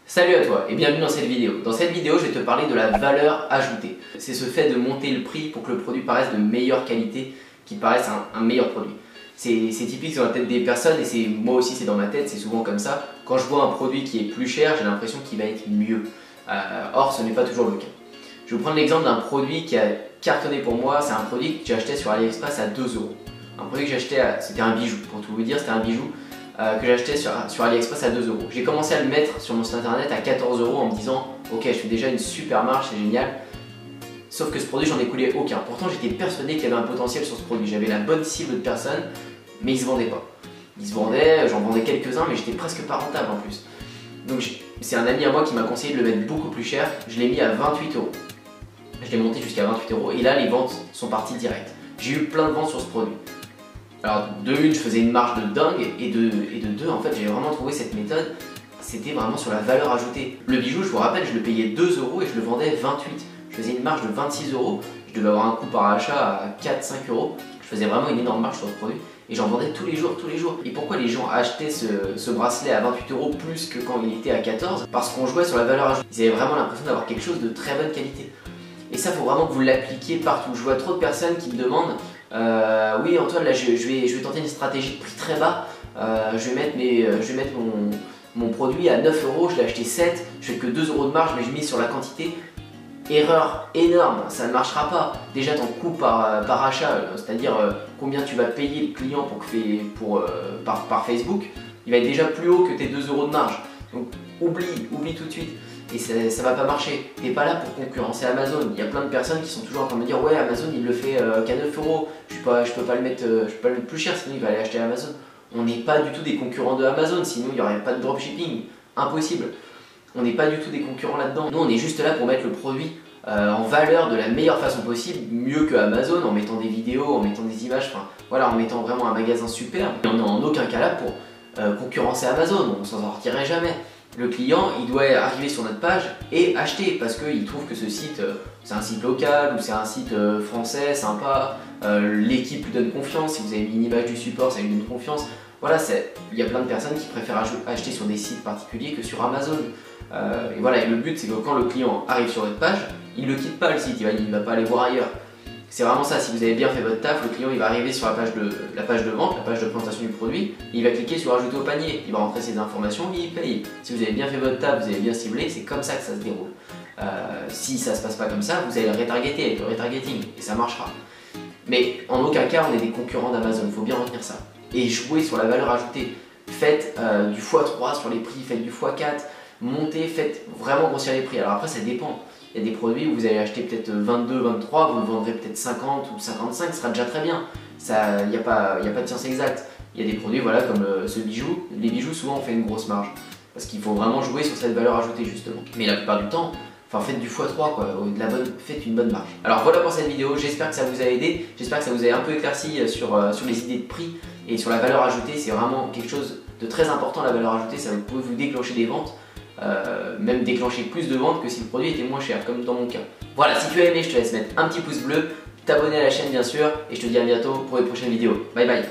Salut à toi et bienvenue dans cette vidéo. Dans cette vidéo, je vais te parler de la valeur ajoutée. C'est ce fait de monter le prix pour que le produit paraisse de meilleure qualité, qu'il paraisse un meilleur produit. C'est typique dans la tête des personnes et moi aussi c'est dans ma tête, c'est souvent comme ça. Quand je vois un produit qui est plus cher, j'ai l'impression qu'il va être mieux. Or, ce n'est pas toujours le cas. Je vais vous prendre l'exemple d'un produit qui a cartonné pour moi. C'est un produit que j'ai acheté sur AliExpress à 2 €. Un produit que j'ai acheté, c'était un bijou, pour tout vous dire, c'était un bijou que j'ai acheté sur AliExpress à 2 €. J'ai commencé à le mettre sur mon site internet à 14 € en me disant ok, je fais déjà une super marge, c'est génial. Sauf que ce produit, j'en ai coulé aucun. Pourtant, j'étais persuadé qu'il y avait un potentiel sur ce produit. J'avais la bonne cible de personnes, mais il se vendait pas. Il se vendait, j'en vendais quelques-uns, mais j'étais presque pas rentable en plus. Donc c'est un ami à moi qui m'a conseillé de le mettre beaucoup plus cher. Je l'ai mis à 28 €. Je l'ai monté jusqu'à 28 € et là, les ventes sont parties direct. J'ai eu plein de ventes sur ce produit. Alors de une, je faisais une marge de dingue et de deux, en fait, j'ai vraiment trouvé cette méthode, c'était vraiment sur la valeur ajoutée. Le bijou, je vous rappelle, je le payais 2 € et je le vendais 28. Je faisais une marge de 26 €, je devais avoir un coût par achat à 4-5 €. Je faisais vraiment une énorme marge sur ce produit et j'en vendais tous les jours. Et pourquoi les gens achetaient ce bracelet à 28 € plus que quand il était à 14 €? Parce qu'on jouait sur la valeur ajoutée. Ils avaient vraiment l'impression d'avoir quelque chose de très bonne qualité. Et ça, il faut vraiment que vous l'appliquiez partout. Je vois trop de personnes qui me demandent oui Antoine, là je vais tenter une stratégie de prix très bas, je vais mettre mon produit à 9 €, je l'ai acheté 7, je fais que 2 € de marge mais je mise sur la quantité. Erreur énorme, ça ne marchera pas. Déjà ton coût par achat, c'est-à-dire combien tu vas payer le client par Facebook, il va être déjà plus haut que tes 2 € de marge. Donc oublie tout de suite. Et ça va pas marcher. T'es pas là pour concurrencer Amazon. Il y a plein de personnes qui sont toujours en train de me dire ouais, Amazon il le fait qu'à 9 €. Je peux pas le mettre plus cher, sinon il va aller acheter Amazon. On n'est pas du tout des concurrents de Amazon, sinon il n'y aurait pas de dropshipping. Impossible. On n'est pas du tout des concurrents là-dedans. Nous on est juste là pour mettre le produit en valeur de la meilleure façon possible, mieux que Amazon, en mettant des vidéos, en mettant des images, enfin voilà, en mettant vraiment un magasin superbe. Et on n'est en aucun cas là pour concurrencer Amazon, on s'en sortirait jamais. Le client, il doit arriver sur notre page et acheter parce qu'il trouve que ce site, c'est un site local ou c'est un site français, sympa, l'équipe lui donne confiance, si vous avez mis une image du support, ça lui donne confiance. Voilà, il y a plein de personnes qui préfèrent acheter sur des sites particuliers que sur Amazon. Et voilà, et le but c'est que quand le client arrive sur notre page, il ne quitte pas le site, il va pas aller voir ailleurs. C'est vraiment ça, si vous avez bien fait votre taf, le client il va arriver sur la page de vente, la page de présentation du produit, il va cliquer sur ajouter au panier, il va rentrer ses informations et il paye. Si vous avez bien fait votre taf, vous avez bien ciblé, c'est comme ça que ça se déroule. Si ça se passe pas comme ça, vous allez le retargeter avec le retargeting et ça marchera. Mais en aucun cas on est des concurrents d'Amazon, il faut bien retenir ça. Et jouez sur la valeur ajoutée, faites du x3 sur les prix, faites du x4, montez, faites vraiment grossir les prix. Alors après ça dépend. Il y a des produits où vous allez acheter peut-être 22, 23, vous le vendrez peut-être 50 ou 55, ce sera déjà très bien. Il n'y a pas de science exacte. Il y a des produits voilà, comme ce bijou. Les bijoux, souvent, on fait une grosse marge. Parce qu'il faut vraiment jouer sur cette valeur ajoutée, justement. Mais la plupart du temps, faites du x3, quoi. Faites une bonne marge. Alors voilà pour cette vidéo. J'espère que ça vous a aidé. J'espère que ça vous a un peu éclairci sur les idées de prix et sur la valeur ajoutée. C'est vraiment quelque chose de très important, la valeur ajoutée. Ça peut vous déclencher des ventes. Même déclencher plus de ventes que si le produit était moins cher, comme dans mon cas. Voilà, si tu as aimé, je te laisse mettre un petit pouce bleu, t'abonner à la chaîne bien sûr, et je te dis à bientôt pour les prochaines vidéos. Bye bye.